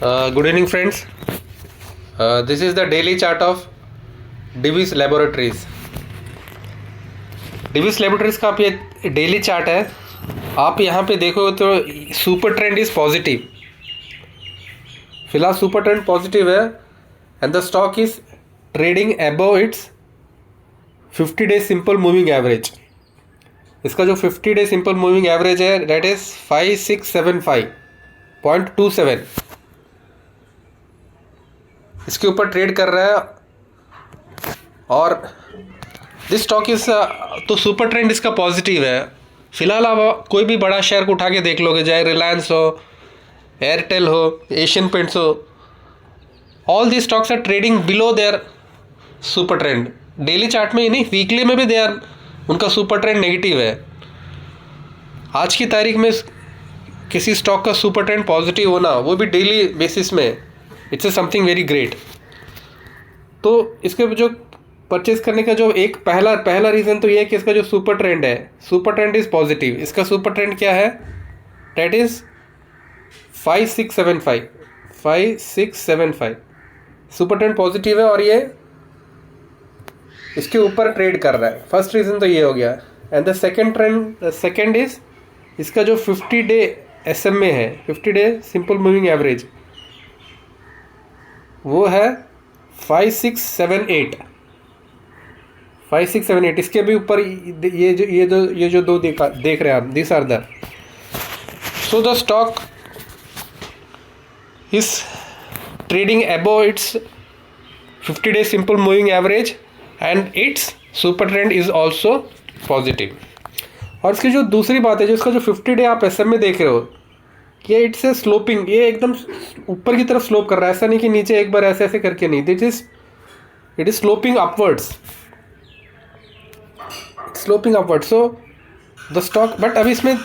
Good evening, friends. This is the daily chart of Divi's Laboratories. Divi's Laboratories का आप ये daily chart है. आप यहाँ पे देखो तो सुपर ट्रेंड इज पॉजिटिव. फिलहाल सुपर ट्रेंड पॉजिटिव है and the stock is trading above its 50 day simple moving average. इसका जो 50 डे सिंपल मूविंग एवरेज है दैट इज 5675.27. इसके ऊपर ट्रेड कर रहा है और दिस स्टॉक इज तो सुपर ट्रेंड इसका पॉजिटिव है. फिलहाल आप कोई भी बड़ा शेयर को उठा के देख लोगे, चाहे रिलायंस हो, एयरटेल हो, एशियन पेंट्स हो, all the stocks are trading below their super trend. Daily chart में ही नहीं, वीकली में भी दे आर उनका सुपर ट्रेंड नेगेटिव है. आज की तारीख में किसी स्टॉक का सुपर ट्रेंड पॉजिटिव होना, वो भी डेली बेसिस में, इट्स समथिंग वेरी ग्रेट. तो इसके जो परचेज करने का जो एक पहला रीज़न तो ये है कि इसका जो सुपर ट्रेंड है, सुपर ट्रेंड इज़ पॉजिटिव. इसका सुपर ट्रेंड क्या है? That is 5675. Super trend positive है और ये इसके ऊपर ट्रेड कर रहा है. फर्स्ट रीज़न तो ये हो गया. एंड द सेकेंड इज़ इसका जो 50 डे SMA है, 50 डे सिंपल मूविंग एवरेज, वो है 5678. इसके भी ऊपर ये जो दो देख रहे हैं आप, this are the. So the stock is trading above its 50 day simple moving average and its super trend is also positive. और इसकी जो दूसरी बात है, जो इसका जो 50 डे आप SMA देख रहे हो, ये इट्स ए स्लोपिंग, ये एकदम ऊपर की तरफ स्लोप कर रहा है. ऐसा नहीं कि नीचे एक बार ऐसे करके नहीं, it is sloping upwards. So the stock, but अभी इसमें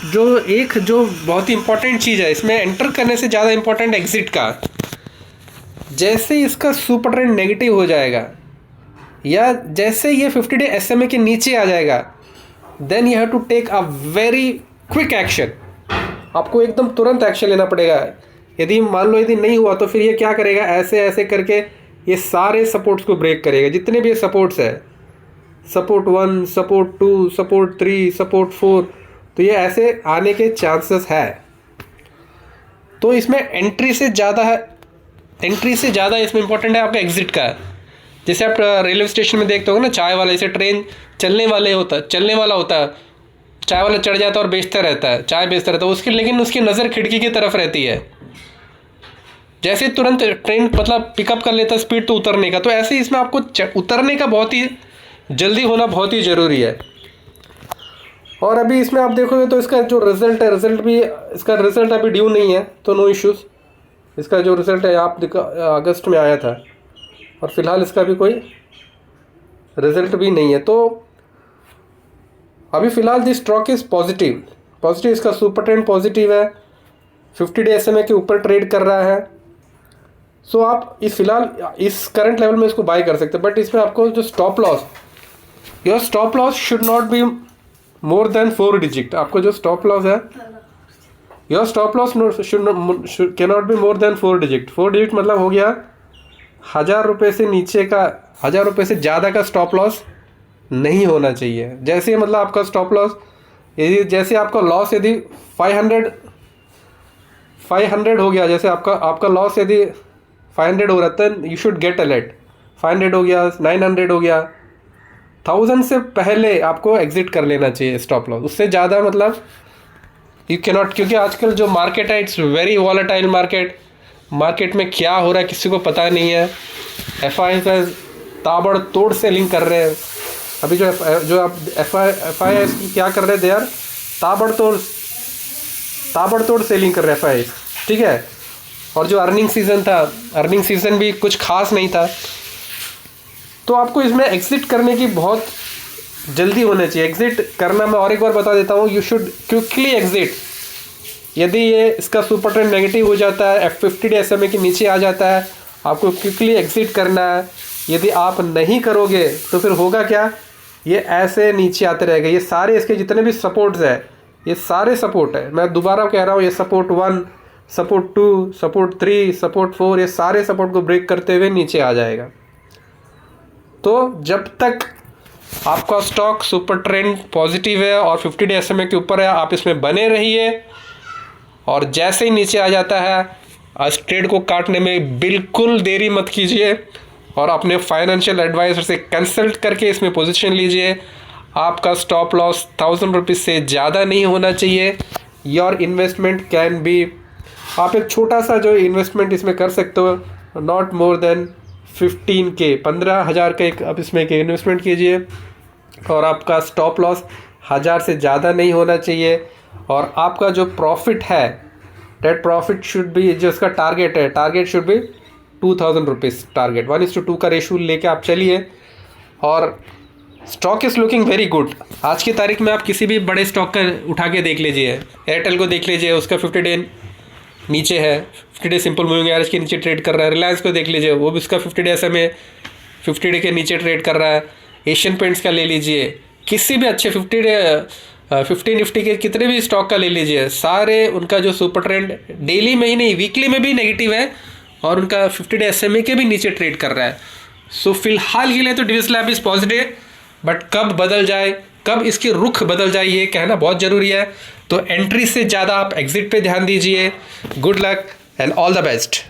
जो बहुत ही इंपॉर्टेंट चीज़ है, इसमें एंटर करने से ज़्यादा इंपॉर्टेंट एग्जिट का. जैसे ही इसका सुपर ट्रेंड नेगेटिव हो जाएगा या जैसे ये 50 डे SMA के नीचे आ जाएगा, then you have to take a very quick action. आपको एकदम तुरंत एक्शन लेना पड़ेगा. यदि मान लो यदि नहीं हुआ तो फिर ये क्या करेगा, ऐसे करके ये सारे सपोर्ट्स को ब्रेक करेगा. जितने भी ये सपोर्ट्स है, सपोर्ट 1, सपोर्ट 2, सपोर्ट 3, सपोर्ट 4, तो ये ऐसे आने के चांसेस है. तो इसमें एंट्री से ज़्यादा इसमें इंपॉर्टेंट है आपका एग्जिट का. जैसे आप रेलवे स्टेशन में देखते हो ना, चाय वाला, जैसे ट्रेन चलने वाला होता है, चाय वाला चढ़ जाता है और बेचता रहता है, चाय बेचता रहता है उसकी, लेकिन उसकी नज़र खिड़की की तरफ रहती है. जैसे तुरंत ट्रेन मतलब पिकअप कर लेता स्पीड तो उतरने का, तो ऐसे ही इसमें आपको उतरने का बहुत ही जल्दी होना बहुत ही ज़रूरी है. और अभी इसमें आप देखोगे तो इसका जो रिज़ल्ट अभी ड्यू नहीं है, तो नो इश्यूज़. इसका जो रिज़ल्ट है आप अगस्त में आया था और फिलहाल इसका भी कोई रिज़ल्ट भी नहीं है. तो अभी फ़िलहाल दिस स्टॉक इज़ पॉजिटिव. इसका सुपर ट्रेंड पॉजिटिव है, 50 डे SMA के ऊपर ट्रेड कर रहा है. सो आप फिलहाल इस करंट लेवल में इसको बाय कर सकते हैं. बट इसमें आपको जो your stop loss should not be more than 4 digit. आपको जो स्टॉप लॉस है, your stop loss can not be more than 4 digit. 4 digit मतलब हो गया 1000 रुपये से नीचे का, 1000 रुपये से ज़्यादा का स्टॉप लॉस नहीं होना चाहिए. जैसे मतलब आपका स्टॉप लॉस जैसे आपका लॉस यदि 500 हो गया, जैसे आपका लॉस यदि 500 हो रहा था, यू शुड गेट अलर्ट. 500 हो गया, 900 हो गया, 1000 से पहले आपको एग्जिट कर लेना चाहिए स्टॉप लॉस. उससे ज़्यादा मतलब यू कैन नॉट, क्योंकि आजकल जो मार्केट है इट्स वेरी वॉलेटाइल मार्केट में क्या हो रहा है किसी को पता नहीं है. FIIs ताबड़तोड़ सेलिंग कर रहे हैं. अभी जो आप FIIs की क्या कर रहे हैं, दे यार ताबड़तोड़ सेलिंग कर रहे हैं FIIs, ठीक है. और जो अर्निंग सीज़न भी कुछ खास नहीं था. तो आपको इसमें एग्जिट करने की बहुत जल्दी होना चाहिए. एग्जिट करना मैं और एक बार बता देता हूँ, यू शुड क्विकली एग्जिट. यदि ये इसका सुपर ट्रेंड नेगेटिव हो जाता है, 50 डे SMA के नीचे आ जाता है, आपको क्विकली एग्जिट करना है. यदि आप नहीं करोगे तो फिर होगा क्या, ये ऐसे नीचे आते रहेगा. ये सारे इसके जितने भी सपोर्ट्स है, ये सारे सपोर्ट है. मैं दोबारा कह रहा हूँ, ये सपोर्ट 1, सपोर्ट 2, सपोर्ट 3, सपोर्ट 4, ये सारे सपोर्ट को ब्रेक करते हुए नीचे आ जाएगा। तो जब तक आपका स्टॉक सुपर ट्रेंड पॉजिटिव है और 50 डे SMA के ऊपर है, आप इसमें बने रहिए। और जैसे ही नीचे आ जाता है, इस ट्रेड को काटने में बिल्कुल देरी मत कीजिए और अपने फाइनेंशियल एडवाइजर से कंसल्ट करके इसमें पोजीशन लीजिए। आपका स्टॉप लॉस 1000 रुपीज़ से ज़्यादा नहीं होना चाहिए। योर इन्वेस्टमेंट कैन बी, आप एक छोटा सा जो इन्वेस्टमेंट इसमें कर सकते हो, नॉट मोर देन 15K, 15,000 का एक आप इसमें के इन्वेस्टमेंट कीजिए और आपका स्टॉप लॉस 1000 से ज़्यादा नहीं होना चाहिए। और आपका जो प्रॉफिट है, डेट प्रॉफिट शुड बी, जो इसका टारगेट है, target should be 2000 rupees, target 1:2 का रेशो लेके आप चलिए। और stock is looking very good. आज की तारीख में आप किसी भी बड़े स्टॉक का उठा के देख लीजिए, एयरटेल को देख लीजिए, उसका 50 डे नीचे है, 50 डे सिंपल मूविंग एवरेज के नीचे ट्रेड कर रहा है। रिलायंस को देख लीजिए, वो भी उसका 50 डे SMA 50 डे के नीचे ट्रेड कर रहा है। एशियन पेंट्स का ले लीजिए, किसी भी अच्छे 50 निफ्टी के कितने भी स्टॉक का ले लीजिए, सारे उनका जो सुपर ट्रेंड डेली में ही नहीं वीकली में भी नेगेटिव है और उनका 50 डे SMA के भी नीचे ट्रेड कर रहा है। सो फिलहाल के लिए तो Divi's Lab is positive, but कब बदल जाए, कब इसकी रुख बदल जाए, ये कहना बहुत ज़रूरी है। तो एंट्री से ज़्यादा आप एग्जिट पे ध्यान दीजिए। Good luck and all the best.